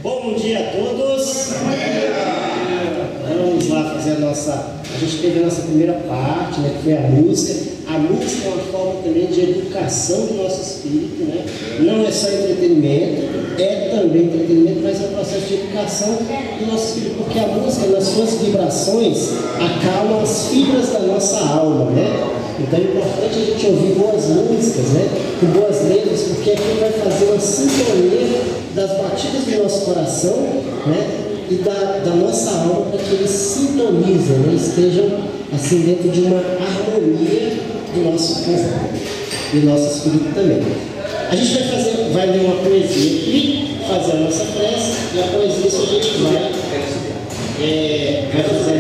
Bom dia a todos. Vamos lá fazer a gente teve a nossa primeira parte, né, que foi a música. A música é uma forma também de educação do nosso espírito, né? Não é só entretenimento, é também entretenimento, mas é um processo de educação do nosso espírito, porque a música, nas suas vibrações, acalma as fibras da nossa alma, né? Então é importante a gente ouvir boas músicas, né? Com boas letras, porque aqui vai fazer uma sintonia das batidas do nosso coração, né? E da nossa alma, para que eles sintonizem, né? Estejam assim dentro de uma harmonia do nosso corpo e do nosso espírito também. A gente vai ler uma poesia aqui, fazer a nossa prece, e a poesia isso a gente vai fazer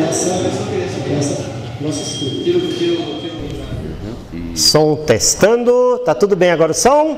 nosso estudo. Som testando, tá tudo bem agora o som?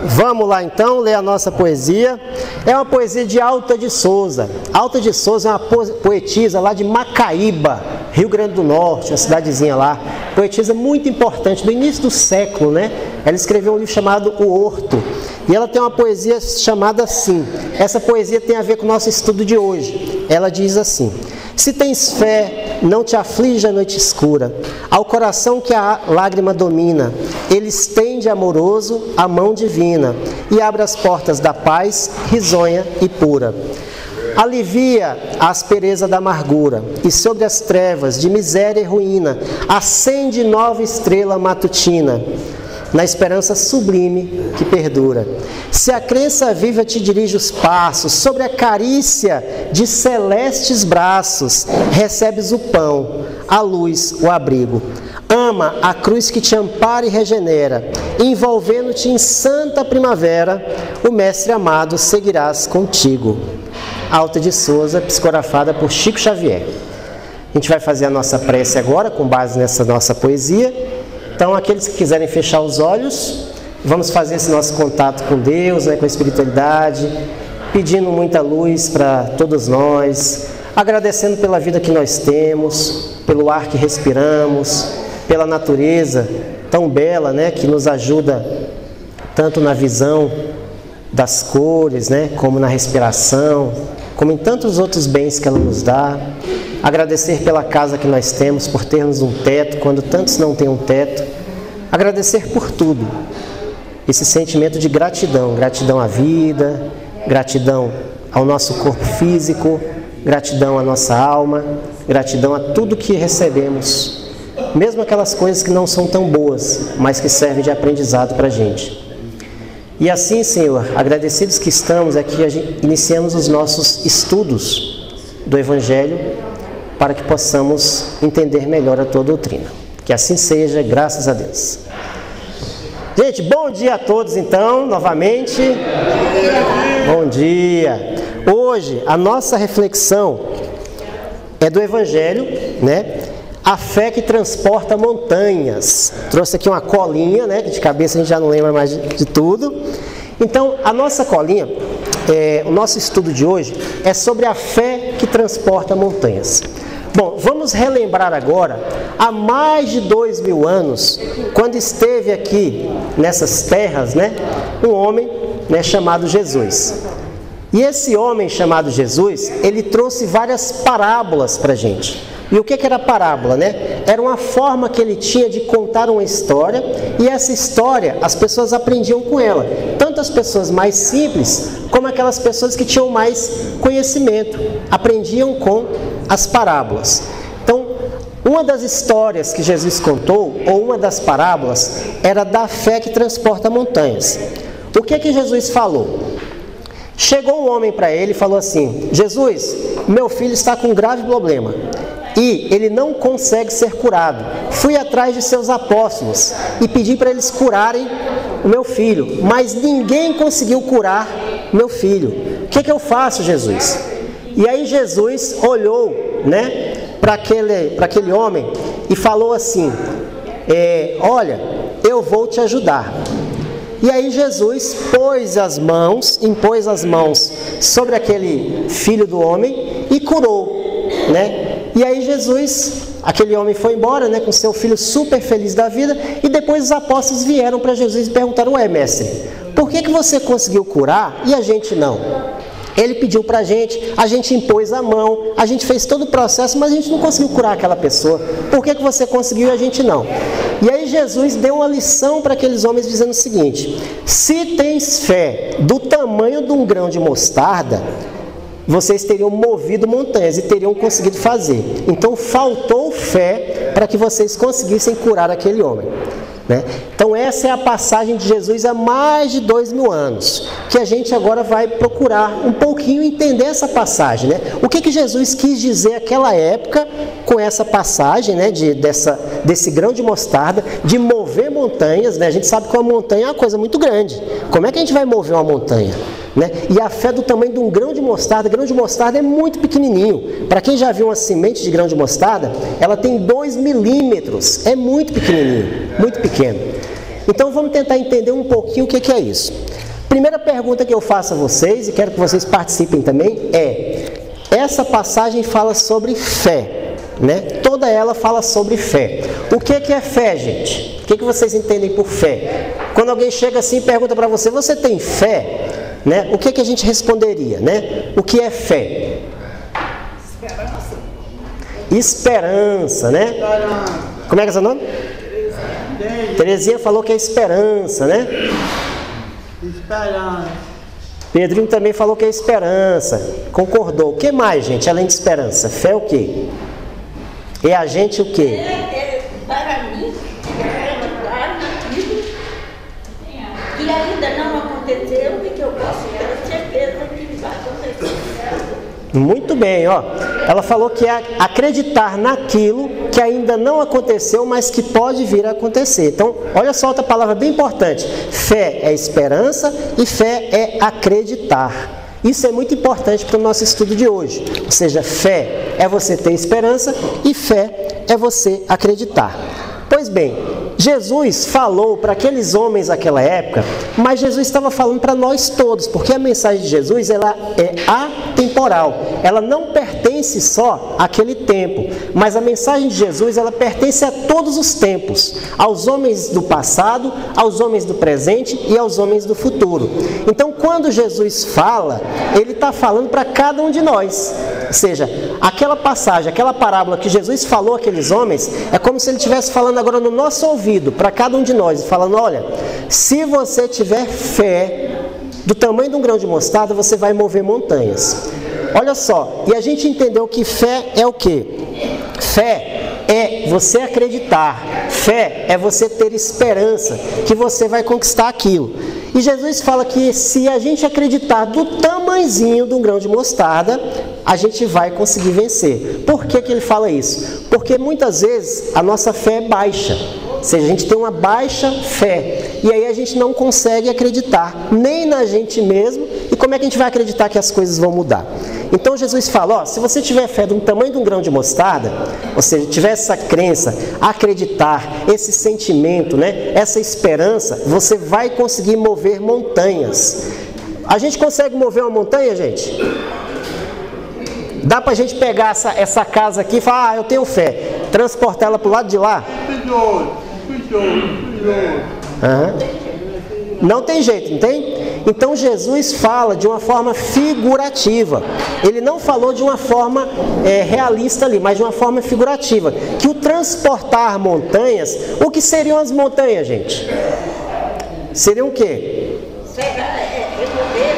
Vamos lá então, ler a nossa poesia. É uma poesia de Alta de Souza. Alta de Souza é uma poetisa lá de Macaíba, Rio Grande do Norte, uma cidadezinha lá. Poetisa muito importante, do início do século, né? Ela escreveu um livro chamado O Horto. E ela tem uma poesia chamada assim. Essa poesia tem a ver com o nosso estudo de hoje. Ela diz assim: se tens fé, não te aflige a noite escura, ao coração que a lágrima domina, ele estende amoroso a mão divina e abre as portas da paz risonha e pura. Alivia a aspereza da amargura e sobre as trevas de miséria e ruína acende nova estrela matutina, na esperança sublime que perdura. Se a crença viva te dirige os passos, sobre a carícia de celestes braços, recebes o pão, a luz, o abrigo. Ama a cruz que te ampara e regenera, envolvendo-te em santa primavera, o mestre amado seguirás contigo. Alta de Souza, psicografada por Chico Xavier. A gente vai fazer a nossa prece agora, com base nessa nossa poesia. Então, aqueles que quiserem fechar os olhos, vamos fazer esse nosso contato com Deus, né, com a espiritualidade, pedindo muita luz para todos nós, agradecendo pela vida que nós temos, pelo ar que respiramos, pela natureza tão bela, né, que nos ajuda tanto na visão das cores, né, como na respiração, como em tantos outros bens que ela nos dá. Agradecer pela casa que nós temos, por termos um teto, quando tantos não têm um teto. Agradecer por tudo. Esse sentimento de gratidão. Gratidão à vida, gratidão ao nosso corpo físico, gratidão à nossa alma, gratidão a tudo que recebemos. Mesmo aquelas coisas que não são tão boas, mas que servem de aprendizado para a gente. E assim, Senhor, agradecidos que estamos aqui, iniciamos os nossos estudos do Evangelho, para que possamos entender melhor a tua doutrina. Que assim seja, graças a Deus. Gente, bom dia a todos então, novamente. Bom dia. Hoje, a nossa reflexão é do Evangelho, né? A fé que transporta montanhas. Trouxe aqui uma colinha, né? De cabeça a gente já não lembra mais de tudo. Então, a nossa colinha, o nosso estudo de hoje é sobre a fé que transporta montanhas. Bom, vamos relembrar agora, há mais de 2000 anos, quando esteve aqui nessas terras, né, um homem, né, chamado Jesus. E esse homem chamado Jesus, ele trouxe várias parábolas para a gente. E o que era parábola, né? Era uma forma que ele tinha de contar uma história, e essa história as pessoas aprendiam com ela. Tanto as pessoas mais simples, como aquelas pessoas que tinham mais conhecimento, aprendiam com as parábolas. Então, uma das histórias que Jesus contou, ou uma das parábolas, era da fé que transporta montanhas. O que Jesus falou? Chegou um homem para ele e falou assim: Jesus, meu filho está com um grave problema e ele não consegue ser curado. Fui atrás de seus apóstolos e pedi para eles curarem o meu filho, mas ninguém conseguiu curar meu filho. O que eu faço, Jesus? E aí Jesus olhou, né, para aquele homem e falou assim: olha, eu vou te ajudar. E aí Jesus impôs as mãos sobre aquele filho do homem e curou, né? E aí aquele homem foi embora, né, com seu filho super feliz da vida, e depois os apóstolos vieram para Jesus e perguntaram: ué, mestre, por que você conseguiu curar e a gente não? Ele pediu para a gente impôs a mão, a gente fez todo o processo, mas a gente não conseguiu curar aquela pessoa. Por que você conseguiu e a gente não? E aí Jesus deu uma lição para aqueles homens dizendo o seguinte: se tens fé do tamanho de um grão de mostarda, vocês teriam movido montanhas e teriam conseguido fazer. Então faltou fé para que vocês conseguissem curar aquele homem. Então essa é a passagem de Jesus há mais de 2000 anos, que a gente agora vai procurar um pouquinho entender essa passagem, O que Jesus quis dizer naquela época com essa passagem, desse grão de mostarda, de mover montanhas, A gente sabe que uma montanha é uma coisa muito grande. Como é que a gente vai mover uma montanha? E a fé do tamanho de um grão de mostarda é muito pequenininho. Para quem já viu uma semente de grão de mostarda, ela tem 2 milímetros, é muito pequenininho, muito pequeno. Então vamos tentar entender um pouquinho o que é isso. Primeira pergunta que eu faço a vocês, e quero que vocês participem também, essa passagem fala sobre fé, Toda ela fala sobre fé. O que é fé, gente? O que vocês entendem por fé? Quando alguém chega assim e pergunta para você, você tem fé? O que a gente responderia, O que é fé? Esperança, Como é que é seu nome? Terezinha falou que é esperança, Esperança. Pedrinho também falou que é esperança. Concordou. O que mais, gente, além de esperança? Fé é o quê? É a gente o quê? Para mim, acreditar naquilo que ainda não aconteceu e que eu posso ter certeza que vai acontecer. Muito bem, Ela falou que é acreditar naquilo que ainda não aconteceu, mas que pode vir a acontecer. Então, olha só outra palavra bem importante. Fé é esperança e fé é acreditar. Isso é muito importante para o nosso estudo de hoje. Ou seja, fé é você ter esperança e fé é você acreditar. Pois bem, Jesus falou para aqueles homens naquela época, mas Jesus estava falando para nós todos, porque a mensagem de Jesus ela é atemporal, ela não pertence só àquele tempo, mas a mensagem de Jesus ela pertence a todos os tempos, aos homens do passado, aos homens do presente e aos homens do futuro. Então, quando Jesus fala, ele está falando para cada um de nós. Ou seja, aquela passagem, aquela parábola que Jesus falou àqueles homens, é como se ele estivesse falando agora no nosso ouvido, para cada um de nós, falando: olha, se você tiver fé do tamanho de um grão de mostarda, você vai mover montanhas. Olha só, e a gente entendeu que fé é o quê? Fé é você acreditar, fé é você ter esperança que você vai conquistar aquilo. E Jesus fala que se a gente acreditar do tamanhozinho de um grão de mostarda, a gente vai conseguir vencer. Por que ele fala isso? Porque muitas vezes a nossa fé é baixa. Ou seja, a gente tem uma baixa fé. E aí a gente não consegue acreditar nem na gente mesmo. E como é que a gente vai acreditar que as coisas vão mudar? Então Jesus fala, se você tiver fé do tamanho de um grão de mostarda, ou seja, tiver essa crença, acreditar, esse sentimento, essa esperança, você vai conseguir mover montanhas. A gente consegue mover uma montanha, gente? Dá pra gente pegar essa casa aqui e falar, eu tenho fé, transportar ela pro lado de lá? Não tem jeito, não tem? Então Jesus fala de uma forma figurativa. Ele não falou de uma forma realista ali, mas de uma forma figurativa. Que o transportar montanhas, o que seriam as montanhas, gente? Seriam o quê? Remover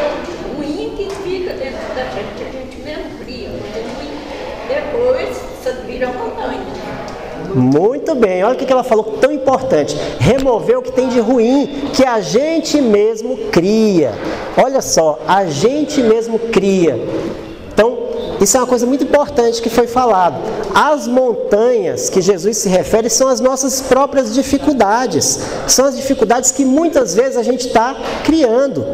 o ruim que fica dentro da gente, que a gente mesmo cria. Depois, isso vira montanha. Muito bem, olha o que ela falou tão importante. Remover o que tem de ruim, que a gente mesmo cria. Olha só, a gente mesmo cria. Então, isso é uma coisa muito importante que foi falado. As montanhas que Jesus se refere são as nossas próprias dificuldades. São as dificuldades que muitas vezes a gente está criando,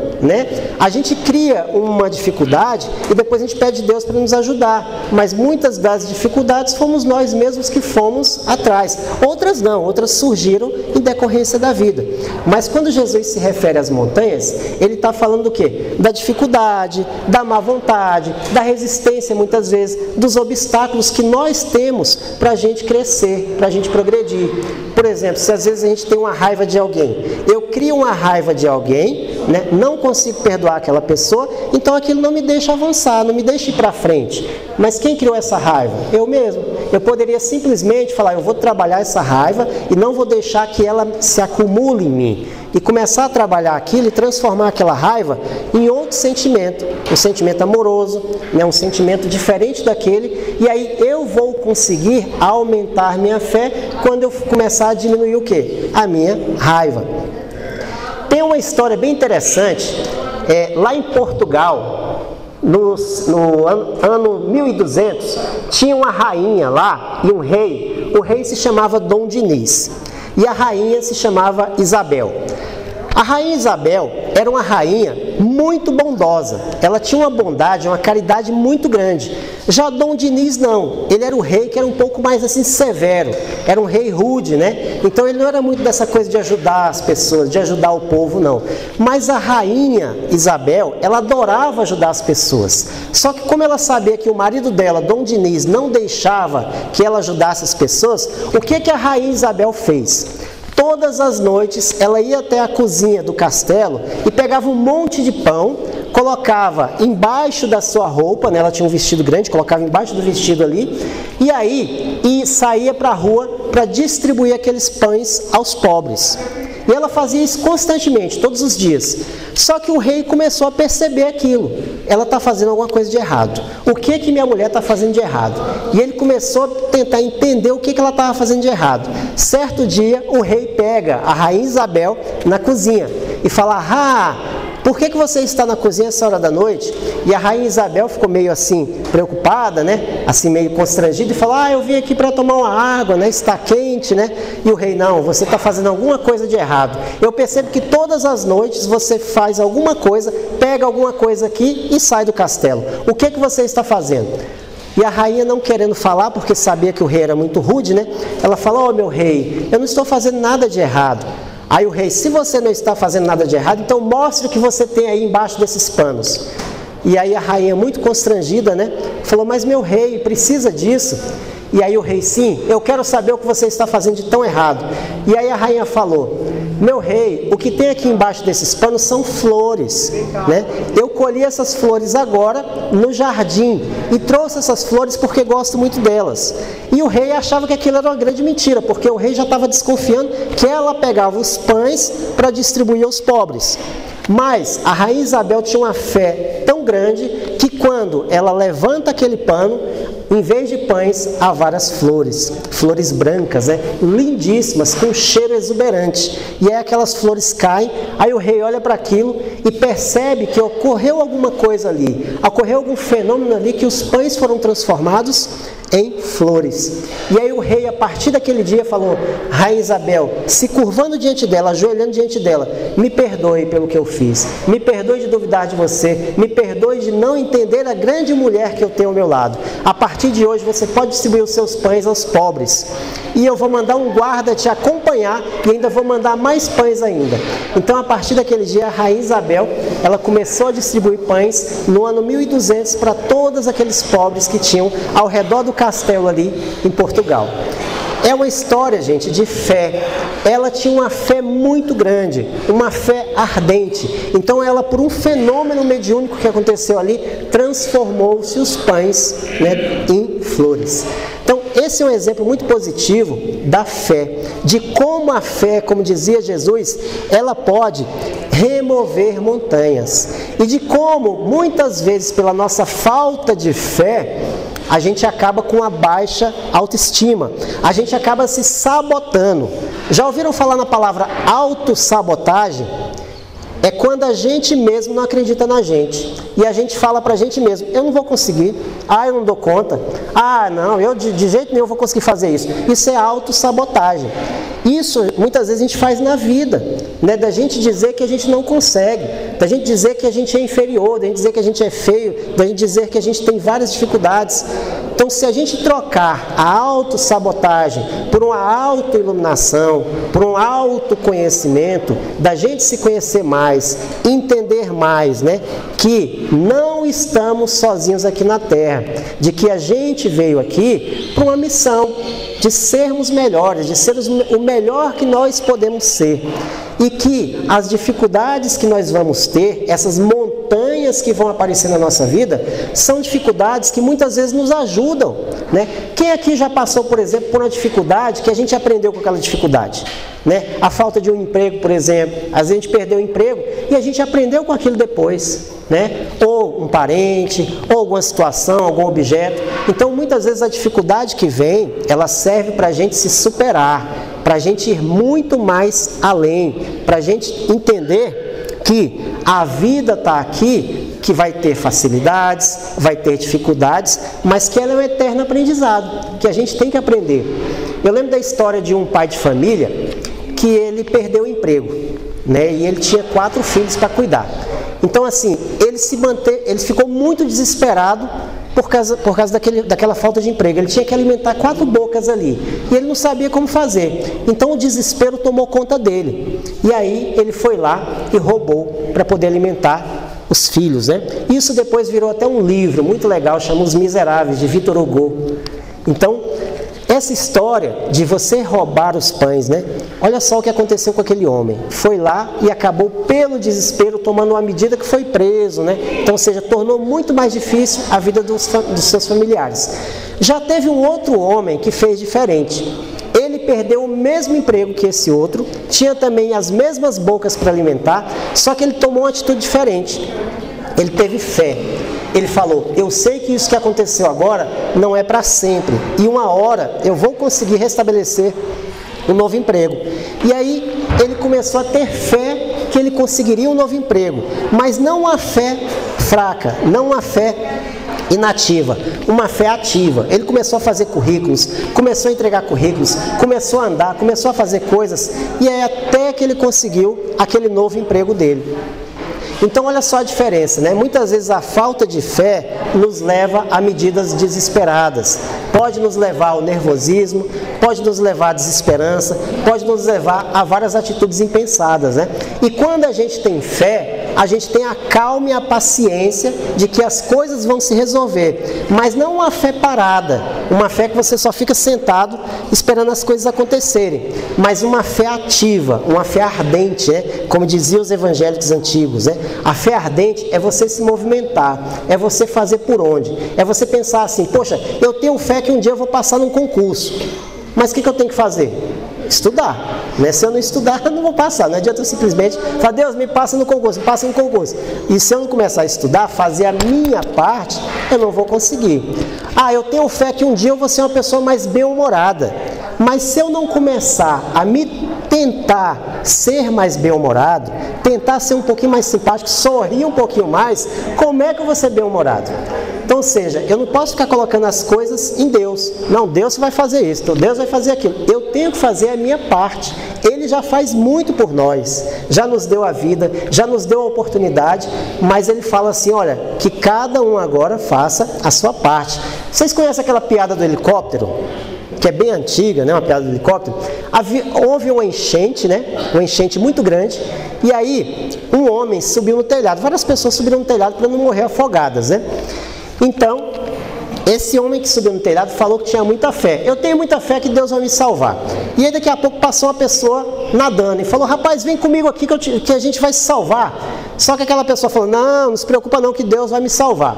A gente cria uma dificuldade e depois a gente pede a Deus para nos ajudar. Mas muitas das dificuldades fomos nós mesmos que fomos atrás. Outras não, outras surgiram em decorrência da vida. Mas quando Jesus se refere às montanhas, ele está falando do quê? Da dificuldade, da má vontade, da resistência muitas vezes, dos obstáculos que nós temos para a gente crescer, para a gente progredir. Por exemplo, se às vezes a gente tem uma raiva de alguém, eu crio uma raiva de alguém, não consigo perdoar aquela pessoa, então aquilo não me deixa avançar, não me deixa ir para frente. Mas quem criou essa raiva? Eu mesmo. Eu poderia simplesmente falar, eu vou trabalhar essa raiva e não vou deixar que ela se acumule em mim. E começar a trabalhar aquilo e transformar aquela raiva em outro sentimento, um sentimento amoroso, né, um sentimento diferente daquele, e aí eu vou conseguir aumentar minha fé quando eu começar a diminuir o quê? A minha raiva. Tem uma história bem interessante, lá em Portugal, no ano 1200, tinha uma rainha lá e um rei. O rei se chamava Dom Dinis e a rainha se chamava Isabel. A rainha Isabel era uma rainha muito bondosa, ela tinha uma bondade, uma caridade muito grande. Já Dom Dinis não, ele era um rei que era um pouco mais assim severo, era um rei rude, né? Então ele não era muito dessa coisa de ajudar as pessoas, de ajudar o povo, não. Mas a rainha Isabel, ela adorava ajudar as pessoas. Só que como ela sabia que o marido dela, Dom Dinis, não deixava que ela ajudasse as pessoas, o que a rainha Isabel fez? Todas as noites ela ia até a cozinha do castelo e pegava um monte de pão, colocava embaixo da sua roupa, né? Ela tinha um vestido grande, colocava embaixo do vestido ali, e aí saía para a rua para distribuir aqueles pães aos pobres. E ela fazia isso constantemente, todos os dias. Só que o rei começou a perceber aquilo. Ela está fazendo alguma coisa de errado. O que minha mulher está fazendo de errado? E ele começou a tentar entender o que ela estava fazendo de errado. Certo dia, o rei pega a rainha Isabel na cozinha e fala, por que você está na cozinha essa hora da noite? E a rainha Isabel ficou meio assim, preocupada, né? Assim, meio constrangida e falou, eu vim aqui para tomar uma água, né? Está quente, né? E o rei, não, você está fazendo alguma coisa de errado. Eu percebo que todas as noites você faz alguma coisa, pega alguma coisa aqui e sai do castelo. O que você está fazendo? E a rainha, não querendo falar, porque sabia que o rei era muito rude, né? Ela falou, meu rei, eu não estou fazendo nada de errado. Aí o rei, se você não está fazendo nada de errado, então mostre o que você tem aí embaixo desses panos. E aí a rainha, muito constrangida, né, falou, mas meu rei, precisa disso? E aí o rei, sim, eu quero saber o que você está fazendo de tão errado. E aí a rainha falou, meu rei, o que tem aqui embaixo desses panos são flores, né? Eu colhi essas flores agora no jardim e trouxe essas flores porque gosto muito delas. E o rei achava que aquilo era uma grande mentira, porque o rei já estava desconfiando que ela pegava os pães para distribuir aos pobres. Mas a rainha Isabel tinha uma fé tão grande que quando ela levanta aquele pano, em vez de pães, há várias flores, flores brancas, né? Lindíssimas, com um cheiro exuberante. E aí aquelas flores caem, aí o rei olha para aquilo e percebe que ocorreu alguma coisa ali, ocorreu algum fenômeno ali que os pães foram transformados em flores. E aí o rei, a partir daquele dia, falou, rainha Isabel, se curvando diante dela, ajoelhando diante dela, me perdoe pelo que eu fiz, me perdoe de duvidar de você, me perdoe de não entender a grande mulher que eu tenho ao meu lado. A partir de hoje você pode distribuir os seus pães aos pobres. E eu vou mandar um guarda te acompanhar e ainda vou mandar mais pães ainda. Então, a partir daquele dia, a rainha Isabel, ela começou a distribuir pães no ano 1200 para todos aqueles pobres que tinham ao redor do castelo ali em Portugal. É uma história, gente, de fé. Ela tinha uma fé muito grande, uma fé ardente. Então ela, por um fenômeno mediúnico que aconteceu ali, transformou-se os pães, né, em flores. Então esse é um exemplo muito positivo da fé, de como a fé, como dizia Jesus, ela pode remover montanhas. E de como, muitas vezes, pela nossa falta de fé, a gente acaba com uma baixa autoestima, a gente acaba se sabotando. Já ouviram falar na palavra autossabotagem? É quando a gente mesmo não acredita na gente. E a gente fala pra gente mesmo, eu não vou conseguir, eu não dou conta, não, eu de jeito nenhum vou conseguir fazer isso. Isso é autossabotagem. Isso muitas vezes a gente faz na vida, né? Da gente dizer que a gente não consegue, da gente dizer que a gente é inferior, da gente dizer que a gente é feio, da gente dizer que a gente tem várias dificuldades. Então, se a gente trocar a autossabotagem por uma autoiluminação, por um autoconhecimento, da gente se conhecer mais, entender mais, né? Que não não estamos sozinhos aqui na Terra, de que a gente veio aqui para uma missão, de sermos melhores, de sermos o melhor que nós podemos ser. E que as dificuldades que nós vamos ter, essas montanhas que vão aparecer na nossa vida, são dificuldades que muitas vezes nos ajudam, né? Quem aqui já passou, por exemplo, por uma dificuldade que a gente aprendeu com aquela dificuldade? Né? A falta de um emprego, por exemplo, às vezes a gente perdeu o emprego e a gente aprendeu com aquilo depois, né? Ou um parente, ou alguma situação, algum objeto. Então, muitas vezes a dificuldade que vem, ela serve para a gente se superar, para a gente ir muito mais além, para a gente entender que a vida está aqui, que vai ter facilidades, vai ter dificuldades, mas que ela é um eterno aprendizado, que a gente tem que aprender. Eu lembro da história de um pai de família que ele perdeu o emprego, né? E ele tinha 4 filhos para cuidar. Então, assim, ele ficou muito desesperado por causa daquela falta de emprego. Ele tinha que alimentar 4 bocas ali e ele não sabia como fazer. Então o desespero tomou conta dele. E aí ele foi lá e roubou para poder alimentar os filhos, né? Isso depois virou até um livro muito legal, chama Os Miseráveis, de Victor Hugo. Então, essa história de você roubar os pães, né? Olha só o que aconteceu com aquele homem. Foi lá e acabou pelo desespero tomando uma medida que foi preso, né? Então, ou seja, tornou muito mais difícil a vida dos seus familiares. Já teve um outro homem que fez diferente. Ele perdeu o mesmo emprego que esse outro, tinha também as mesmas bocas para alimentar, só que ele tomou uma atitude diferente. Ele teve fé. Ele falou, eu sei que isso que aconteceu agora não é para sempre. E uma hora eu vou conseguir restabelecer um novo emprego. E aí ele começou a ter fé que ele conseguiria um novo emprego. Mas não uma fé fraca, não uma fé inativa, uma fé ativa. Ele começou a fazer currículos, começou a entregar currículos, começou a andar, começou a fazer coisas. E aí até que ele conseguiu aquele novo emprego dele. Então, olha só a diferença, né? Muitas vezes a falta de fé nos leva a medidas desesperadas. Pode nos levar ao nervosismo, pode nos levar à desesperança, pode nos levar a várias atitudes impensadas, né? E quando a gente tem fé, a gente tem a calma e a paciência de que as coisas vão se resolver. Mas não uma fé parada, uma fé que você só fica sentado esperando as coisas acontecerem. Mas uma fé ativa, uma fé ardente, né? Como diziam os evangélicos antigos, né? A fé ardente é você se movimentar, é você fazer por onde, é você pensar assim, poxa, eu tenho fé que um dia eu vou passar num concurso, mas o que eu tenho que fazer? Estudar, né? Se eu não estudar, eu não vou passar, não adianta eu simplesmente falar, Deus, me passa no concurso, me passa no concurso. E se eu não começar a estudar, fazer a minha parte, eu não vou conseguir. Ah, eu tenho fé que um dia eu vou ser uma pessoa mais bem-humorada, mas se eu não começar a me tentar ser mais bem-humorado, tentar ser um pouquinho mais simpático, sorrir um pouquinho mais, como é que eu vou ser bem-humorado? Então, ou seja, eu não posso ficar colocando as coisas em Deus. Não, Deus vai fazer isso, Deus vai fazer aquilo. Eu tenho que fazer a minha parte. Ele já faz muito por nós, já nos deu a vida, já nos deu a oportunidade, mas ele fala assim, olha, que cada um agora faça a sua parte. Vocês conhecem aquela piada do helicóptero? Que é bem antiga, né? Uma piada do helicóptero. Houve uma enchente, né? Uma enchente muito grande. E aí, um homem subiu no telhado. Várias pessoas subiram no telhado para não morrer afogadas, né? Então, esse homem que subiu no telhado falou que tinha muita fé. Eu tenho muita fé que Deus vai me salvar. E aí, daqui a pouco, passou uma pessoa nadando e falou, rapaz, vem comigo aqui que a gente vai se salvar. Só que aquela pessoa falou, não se preocupa não que Deus vai me salvar.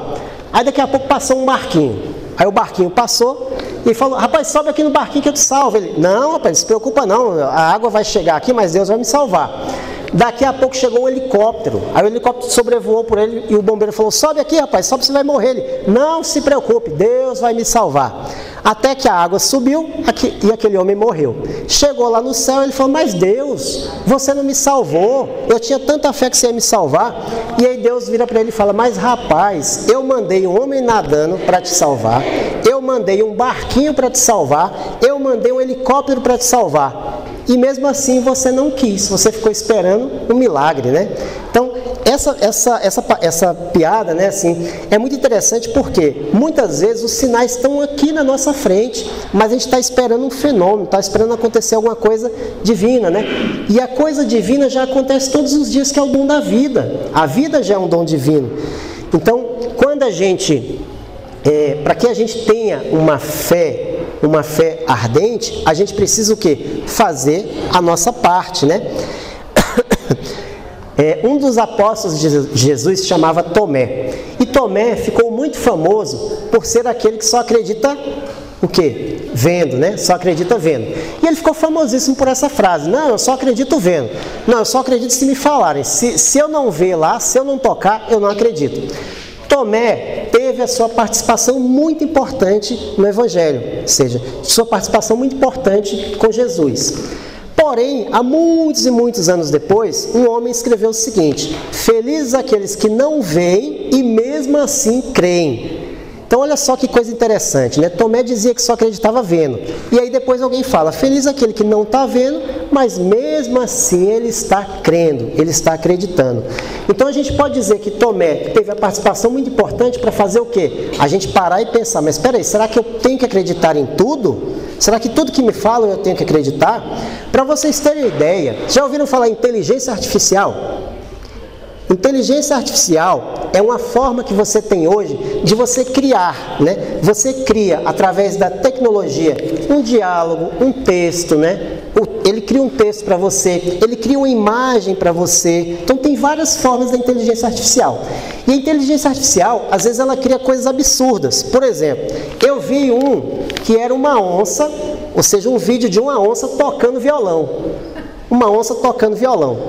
Aí, daqui a pouco, passou um barquinho. Aí o barquinho passou e falou, rapaz, sobe aqui no barquinho que eu te salvo. Ele, não, rapaz, não se preocupa não, a água vai chegar aqui, mas Deus vai me salvar. Daqui a pouco chegou um helicóptero, aí o helicóptero sobrevoou por ele e o bombeiro falou, sobe aqui, rapaz, sobe, você vai morrer. Ele, não se preocupe, Deus vai me salvar. Até que a água subiu e aquele homem morreu. Chegou lá no céu, ele falou, mas Deus, você não me salvou, eu tinha tanta fé que você ia me salvar. E aí Deus vira para ele e fala, mas rapaz, eu mandei um homem nadando para te salvar, eu mandei um barquinho para te salvar, eu mandei um helicóptero para te salvar. E mesmo assim você não quis, você ficou esperando um milagre, né? Então, essa piada, né, assim, é muito interessante porque muitas vezes os sinais estão aqui na nossa frente, mas a gente está esperando um fenômeno, está esperando acontecer alguma coisa divina, né? E a coisa divina já acontece todos os dias, que é o dom da vida. A vida já é um dom divino. Então, quando a gente, para que a gente tenha uma fé ardente, a gente precisa o quê? Fazer a nossa parte, né? Um dos apóstolos de Jesus se chamava Tomé. E Tomé ficou muito famoso por ser aquele que só acredita o quê? Vendo, né? Só acredita vendo. E ele ficou famosíssimo por essa frase. Não, eu só acredito vendo. Não, eu só acredito se me falarem. Se eu não ver lá, se eu não tocar, eu não acredito. Tomé teve a sua participação muito importante no Evangelho. Ou seja, sua participação muito importante com Jesus. Porém, há muitos e muitos anos depois, um homem escreveu o seguinte: felizes aqueles que não veem e mesmo assim creem. Então olha só que coisa interessante, né? Tomé dizia que só acreditava vendo. E aí depois alguém fala: feliz aquele que não está vendo, mas mesmo assim ele está crendo, ele está acreditando. Então a gente pode dizer que Tomé teve a participação muito importante para fazer o quê? A gente parar e pensar: mas espera aí, será que eu tenho que acreditar em tudo? Será que tudo que me falam eu tenho que acreditar? Para vocês terem ideia, já ouviram falar em inteligência artificial? Inteligência artificial é uma forma que você tem hoje de você criar, né? Você cria, através da tecnologia, um diálogo, um texto, né? Ele cria um texto para você, ele cria uma imagem para você. Então tem várias formas da inteligência artificial. E a inteligência artificial, às vezes ela cria coisas absurdas. Por exemplo, eu vi um que era uma onça, ou seja, um vídeo de uma onça tocando violão. Uma onça tocando violão.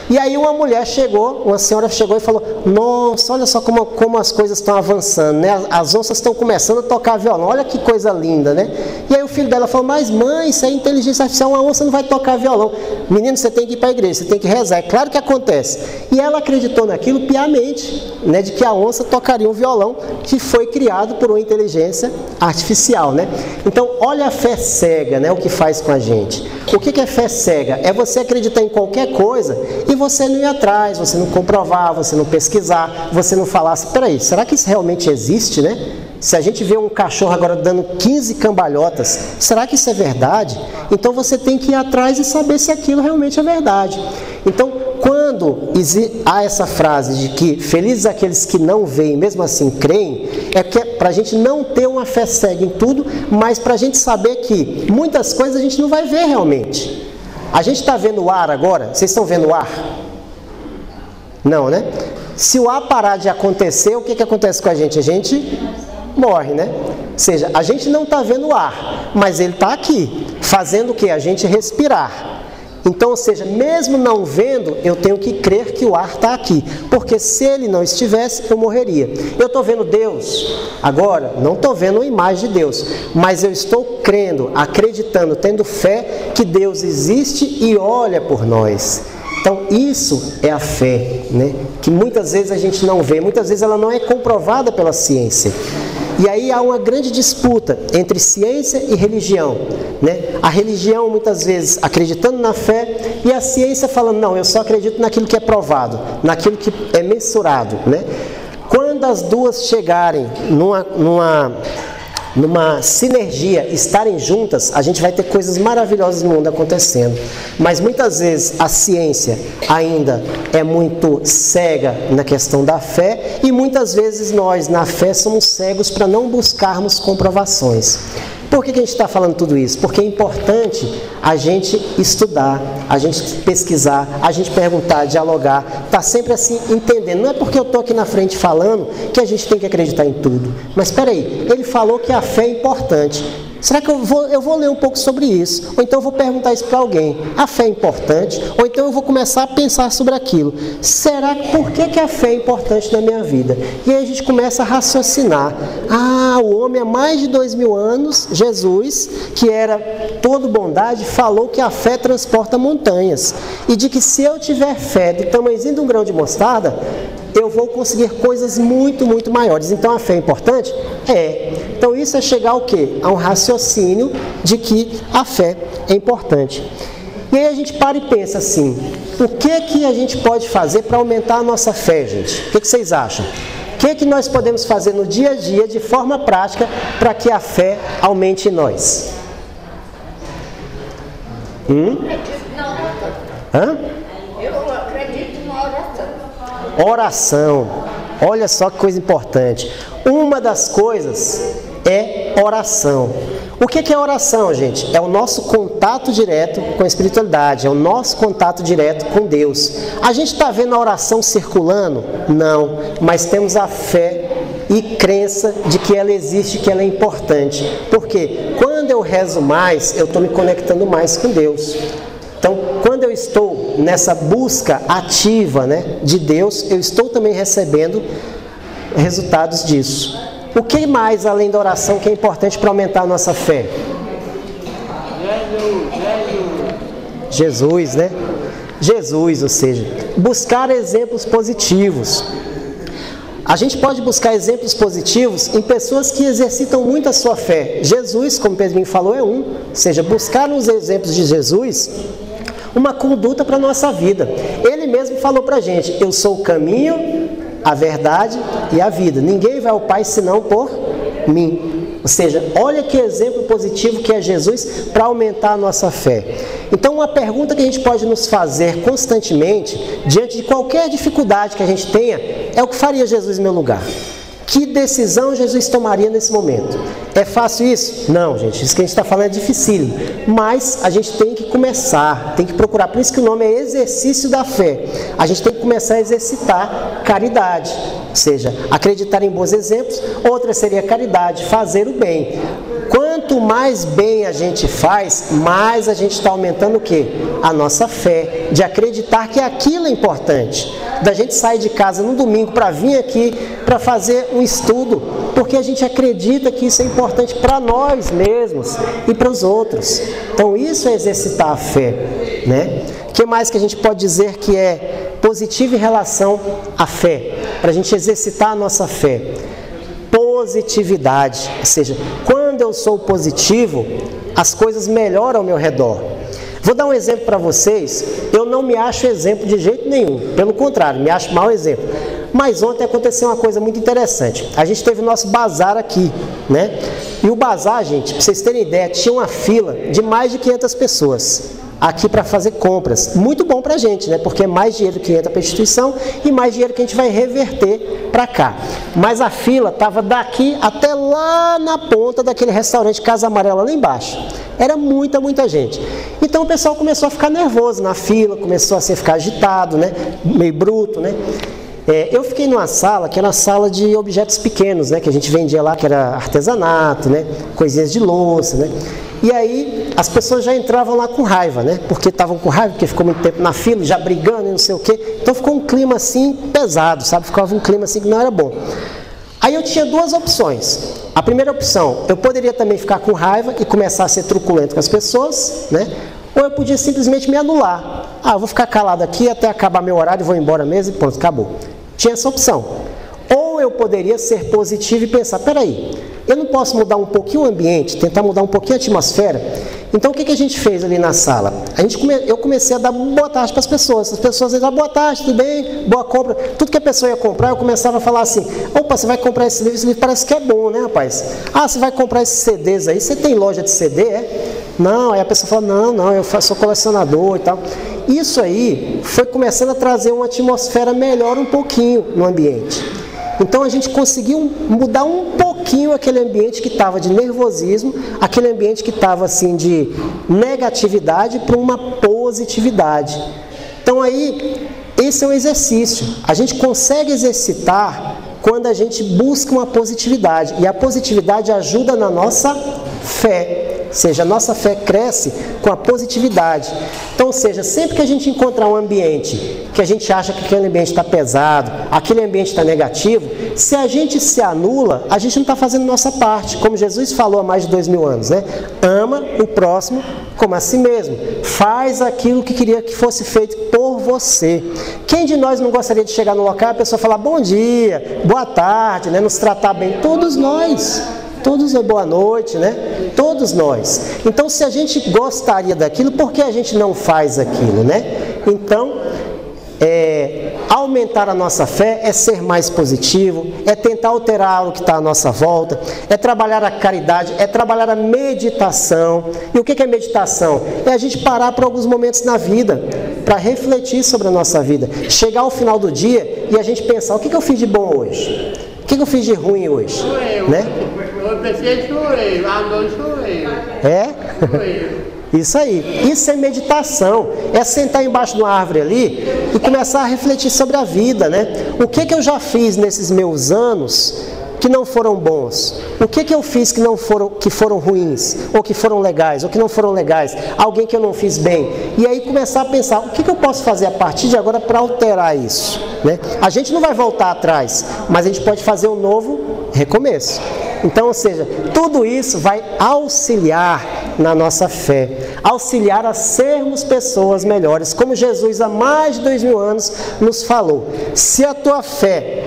E aí uma senhora chegou e falou: nossa, olha só como as coisas estão avançando, né? As onças estão começando a tocar violão, olha que coisa linda, né? E aí o filho dela falou: mas mãe, isso é inteligência artificial, uma onça não vai tocar violão. Menino, você tem que ir para a igreja, você tem que rezar. É claro que acontece. E ela acreditou naquilo piamente, né? De que a onça tocaria um violão que foi criado por uma inteligência artificial, né? Então, olha a fé cega, né? O que faz com a gente. O que é fé cega? É você acreditar em qualquer coisa e você não ir atrás, você não comprovar, você não pesquisar, você não falar assim: peraí, será que isso realmente existe, né? Se a gente vê um cachorro agora dando 15 cambalhotas, será que isso é verdade? Então você tem que ir atrás e saber se aquilo realmente é verdade. Então, quando há essa frase de que felizes aqueles que não veem, mesmo assim creem, é para a gente não ter uma fé cega em tudo, mas para a gente saber que muitas coisas a gente não vai ver realmente. A gente está vendo o ar agora? Vocês estão vendo o ar? Não, né? Se o ar parar de acontecer, o que acontece com a gente? A gente morre, né? Ou seja, a gente não está vendo o ar, mas ele está aqui, fazendo o quê? A gente respirar. Então, ou seja, mesmo não vendo, eu tenho que crer que o ar está aqui, porque se ele não estivesse, eu morreria. Eu estou vendo Deus agora? Não estou vendo a imagem de Deus, mas eu estou crendo, acreditando, tendo fé que Deus existe e olha por nós. Então, isso é a fé, né? Que muitas vezes a gente não vê, muitas vezes ela não é comprovada pela ciência. E aí há uma grande disputa entre ciência e religião, né? A religião muitas vezes acreditando na fé e a ciência falando: não, eu só acredito naquilo que é provado, naquilo que é mensurado, né? Quando as duas chegarem numa sinergia, estarem juntas, a gente vai ter coisas maravilhosas no mundo acontecendo. Mas muitas vezes a ciência ainda é muito cega na questão da fé e muitas vezes nós, na fé, somos cegos para não buscarmos comprovações. Por que a gente está falando tudo isso? Porque é importante a gente estudar, a gente pesquisar, a gente perguntar, dialogar, tá sempre assim entendendo. Não é porque eu estou aqui na frente falando que a gente tem que acreditar em tudo. Mas espera aí, ele falou que a fé é importante. Será que eu vou ler um pouco sobre isso? Ou então eu vou perguntar isso para alguém. A fé é importante? Ou então eu vou começar a pensar sobre aquilo. Por que a fé é importante na minha vida? E aí a gente começa a raciocinar. O homem há mais de 2000 anos, Jesus, que era todo bondade, falou que a fé transporta montanhas. E de que se eu tiver fé do tamanhozinho de um grão de mostarda, eu vou conseguir coisas muito, muito maiores. Então a fé é importante? É. Então isso é chegar ao quê? A um raciocínio de que a fé é importante. E aí a gente para e pensa assim: o que a gente pode fazer para aumentar a nossa fé, gente? O que vocês acham? O que nós podemos fazer no dia a dia, de forma prática, para que a fé aumente em nós? Eu acredito na oração. Oração. Olha só que coisa importante. Uma das coisas é oração. O que é oração, gente? É o nosso contato direto com a espiritualidade, é o nosso contato direto com Deus. A gente está vendo a oração circulando? Não, mas temos a fé e crença de que ela existe, que ela é importante. Porque quando eu rezo mais, eu estou me conectando mais com Deus. Então, quando eu estou nessa busca ativa, né, de Deus, eu estou também recebendo resultados disso. O que mais, além da oração, que é importante para aumentar a nossa fé? Jesus, né? Jesus, ou seja, buscar exemplos positivos. A gente pode buscar exemplos positivos em pessoas que exercitam muito a sua fé. Jesus, como Pedrinho falou, é um. Ou seja, buscar nos exemplos de Jesus uma conduta para a nossa vida. Ele mesmo falou para a gente: eu sou o caminho, a verdade e a vida. Ninguém vai ao Pai senão por mim. Ou seja, olha que exemplo positivo que é Jesus para aumentar a nossa fé. Então, uma pergunta que a gente pode nos fazer constantemente, diante de qualquer dificuldade que a gente tenha, é: o que faria Jesus em meu lugar? Que decisão Jesus tomaria nesse momento? É fácil isso? Não, gente. Isso que a gente está falando é dificílimo. Mas a gente tem que começar, tem que procurar. Por isso que o nome é exercício da fé. A gente tem que começar a exercitar caridade. Ou seja, acreditar em bons exemplos. Outra seria caridade, fazer o bem. Quanto mais bem a gente faz, mais a gente está aumentando o quê? A nossa fé, de acreditar que aquilo é importante. Da gente sair de casa no domingo para vir aqui, para fazer um estudo, porque a gente acredita que isso é importante para nós mesmos e para os outros. Então isso é exercitar a fé, né? O que mais que a gente pode dizer que é positivo em relação à fé? Para a gente exercitar a nossa fé. Positividade, ou seja, quando eu sou positivo, as coisas melhoram ao meu redor. Vou dar um exemplo para vocês. Eu não me acho exemplo de jeito nenhum, pelo contrário, me acho mau exemplo. Mas ontem aconteceu uma coisa muito interessante. A gente teve o nosso bazar aqui, né? E o bazar, gente, para vocês terem ideia, tinha uma fila de mais de 500 pessoas aqui para fazer compras. Muito bom para a gente, né? Porque é mais dinheiro que entra para a instituição e mais dinheiro que a gente vai reverter para cá. Mas a fila estava daqui até lá na ponta daquele restaurante Casa Amarela, lá embaixo. Era muita gente. Então o pessoal começou a ficar nervoso na fila, começou a ficar agitado, né? Meio bruto, né? Eu fiquei numa sala, que era uma sala de objetos pequenos, né? Que a gente vendia lá, que era artesanato, né? Coisinhas de louça, né? E aí as pessoas já entravam lá com raiva, né? Porque estavam com raiva, porque ficou muito tempo na fila, já brigando e não sei o quê. Então ficou um clima assim pesado, sabe? Ficava um clima assim que não era bom. Aí eu tinha duas opções. A primeira opção, eu poderia também ficar com raiva e começar a ser truculento com as pessoas, né? Ou eu podia simplesmente me anular. Eu vou ficar calado aqui até acabar meu horário e vou embora mesmo e pronto, acabou. Tinha essa opção. Ou eu poderia ser positivo e pensar: peraí, eu não posso mudar um pouquinho o ambiente, tentar mudar um pouquinho a atmosfera? Então o que a gente fez ali na sala? Eu comecei a dar boa tarde para as pessoas. As pessoas diziam: boa tarde, tudo bem? Boa compra. Tudo que a pessoa ia comprar, eu começava a falar assim: opa, você vai comprar esse livro parece que é bom, né, rapaz? Você vai comprar esses CDs aí, você tem loja de CD, é? Não, aí a pessoa fala: não, eu sou colecionador e tal. Isso aí foi começando a trazer uma atmosfera melhor um pouquinho no ambiente. Então a gente conseguiu mudar um pouquinho aquele ambiente que estava de nervosismo, aquele ambiente que estava assim de negatividade para uma positividade. Então aí, esse é um exercício. A gente consegue exercitar quando a gente busca uma positividade. E a positividade ajuda na nossa fé. Ou seja, a nossa fé cresce com a positividade. Então, ou seja, sempre que a gente encontrar um ambiente que a gente acha que aquele ambiente está pesado, aquele ambiente está negativo, se a gente se anula, a gente não está fazendo nossa parte. Como Jesus falou há mais de 2000 anos, né? Ama o próximo como a si mesmo. Faz aquilo que queria que fosse feito por você. Quem de nós não gostaria de chegar no local e a pessoa falar bom dia, boa tarde, né? Nos tratar bem? Todos nós. Todos é boa noite, né? Todos nós. Então, se a gente gostaria daquilo, por que a gente não faz aquilo, né? Então, aumentar a nossa fé é ser mais positivo, é tentar alterar o que está à nossa volta, é trabalhar a caridade, é trabalhar a meditação. E o que é meditação? É a gente parar por alguns momentos na vida, para refletir sobre a nossa vida. Chegar ao final do dia e a gente pensar, o que eu fiz de bom hoje? O que eu fiz de ruim hoje? Né? É? Isso aí. Isso é meditação. É sentar embaixo de uma árvore ali e começar a refletir sobre a vida, né? O que eu já fiz nesses meus anos que não foram bons? O que eu fiz que foram ruins? Ou que foram legais? Ou que não foram legais? Alguém que eu não fiz bem? E aí começar a pensar, o que eu posso fazer a partir de agora para alterar isso? Né? A gente não vai voltar atrás, mas a gente pode fazer um novo recomeço. Então, ou seja, tudo isso vai auxiliar na nossa fé, auxiliar a sermos pessoas melhores, como Jesus há mais de 2000 anos nos falou. Se a tua fé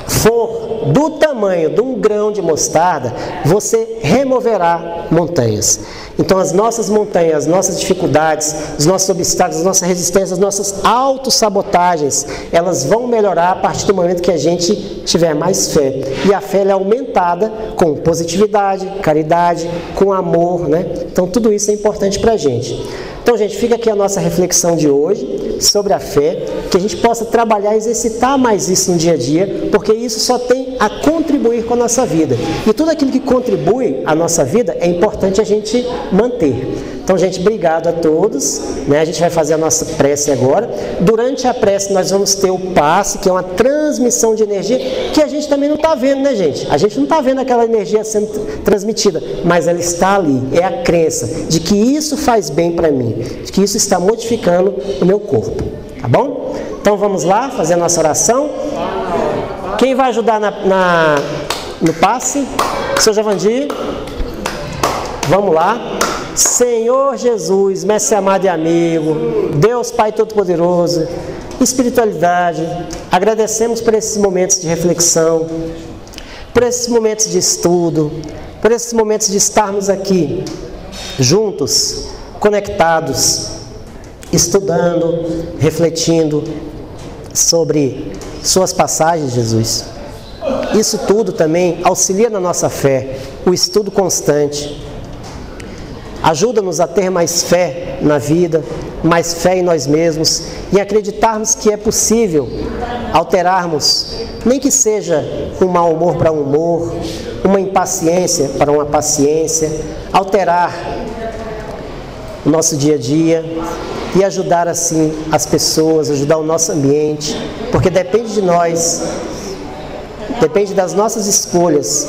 for do tamanho de um grão de mostarda, você removerá montanhas. Então as nossas montanhas, as nossas dificuldades, os nossos obstáculos, as nossas resistências, as nossas autossabotagens, elas vão melhorar a partir do momento que a gente tiver mais fé. E a fé é aumentada com positividade, caridade, com amor, né? Então tudo isso é importante para a gente. Então, gente, fica aqui a nossa reflexão de hoje sobre a fé, que a gente possa trabalhar e exercitar mais isso no dia a dia, porque isso só tem a contribuir com a nossa vida. E tudo aquilo que contribui à nossa vida é importante a gente manter. Então, gente, obrigado a todos, né? A gente vai fazer a nossa prece agora. Durante a prece nós vamos ter o passe, que é uma transmissão de energia, que a gente também não está vendo, né, gente? A gente não está vendo aquela energia sendo transmitida, mas ela está ali. É a crença de que isso faz bem para mim, de que isso está modificando o meu corpo, tá bom? Então vamos lá fazer a nossa oração. Quem vai ajudar no passe? Seu Javandir. Vamos lá. Senhor Jesus, mestre amado e amigo, Deus Pai Todo-Poderoso, espiritualidade, agradecemos por esses momentos de reflexão, por esses momentos de estudo, por esses momentos de estarmos aqui juntos, conectados, estudando, refletindo sobre suas passagens, Jesus. Isso tudo também auxilia na nossa fé, o estudo constante. Ajuda-nos a ter mais fé na vida, mais fé em nós mesmos e acreditarmos que é possível alterarmos, nem que seja um mau humor para um humor, uma impaciência para uma paciência, alterar o nosso dia a dia e ajudar assim as pessoas, ajudar o nosso ambiente, porque depende de nós, depende das nossas escolhas,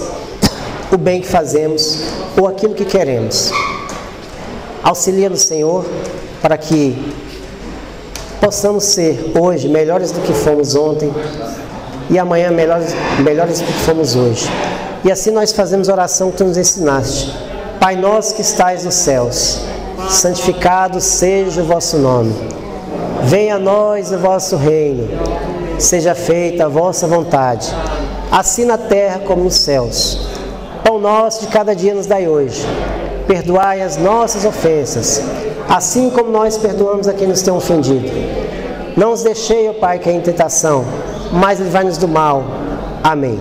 o bem que fazemos ou aquilo que queremos. Auxilia-nos, Senhor, para que possamos ser hoje melhores do que fomos ontem e amanhã melhores do que fomos hoje. E assim nós fazemos a oração que tu nos ensinaste. Pai nosso que estais nos céus, santificado seja o vosso nome. Venha a nós o vosso reino. Seja feita a vossa vontade, assim na terra como nos céus. Pão nosso de cada dia nos dai hoje. Perdoai as nossas ofensas, assim como nós perdoamos a quem nos tem ofendido. Não os deixei, ó Pai, cair em tentação, mas livrai-nos do mal. Amém.